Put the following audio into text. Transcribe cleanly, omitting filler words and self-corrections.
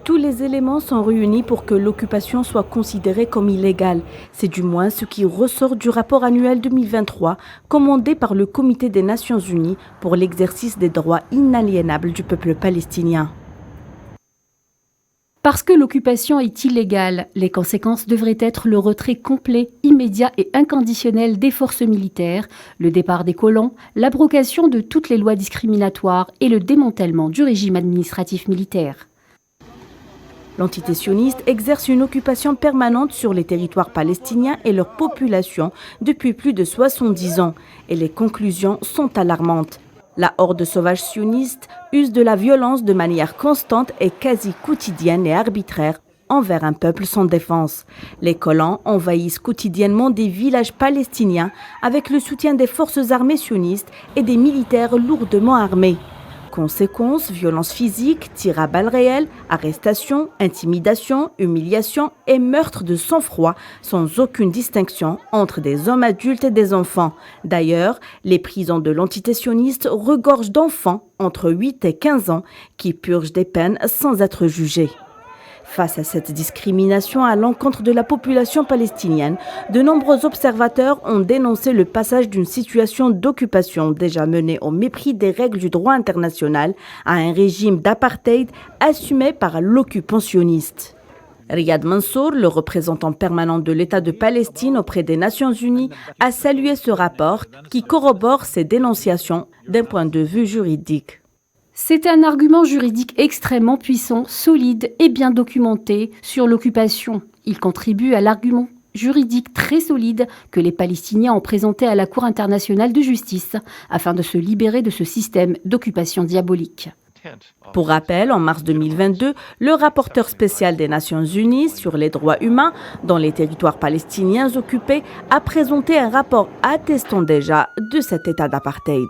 Tous les éléments sont réunis pour que l'occupation soit considérée comme illégale. C'est du moins ce qui ressort du rapport annuel 2023 commandé par le Comité des Nations Unies pour l'exercice des droits inaliénables du peuple palestinien. Parce que l'occupation est illégale, les conséquences devraient être le retrait complet, immédiat et inconditionnel des forces militaires, le départ des colons, l'abrogation de toutes les lois discriminatoires et le démantèlement du régime administratif militaire. L'entité sioniste exerce une occupation permanente sur les territoires palestiniens et leur population depuis plus de 70 ans. Et les conclusions sont alarmantes. La horde sauvage sioniste use de la violence de manière constante et quasi quotidienne et arbitraire envers un peuple sans défense. Les colons envahissent quotidiennement des villages palestiniens avec le soutien des forces armées sionistes et des militaires lourdement armés. Conséquences, violences physiques, tirs à balles réelles, arrestations, intimidations, humiliations et meurtres de sang-froid sans aucune distinction entre des hommes adultes et des enfants. D'ailleurs, les prisons de l'entité sioniste regorgent d'enfants entre 8 et 15 ans qui purgent des peines sans être jugés. Face à cette discrimination à l'encontre de la population palestinienne, de nombreux observateurs ont dénoncé le passage d'une situation d'occupation déjà menée au mépris des règles du droit international à un régime d'apartheid assumé par l'occupant sioniste. Riyad Mansour, le représentant permanent de l'État de Palestine auprès des Nations Unies, a salué ce rapport qui corrobore ces dénonciations d'un point de vue juridique. C'est un argument juridique extrêmement puissant, solide et bien documenté sur l'occupation. Il contribue à l'argument juridique très solide que les Palestiniens ont présenté à la Cour internationale de justice afin de se libérer de ce système d'occupation diabolique. Pour rappel, en mars 2022, le rapporteur spécial des Nations Unies sur les droits humains dans les territoires palestiniens occupés a présenté un rapport attestant déjà de cet état d'apartheid.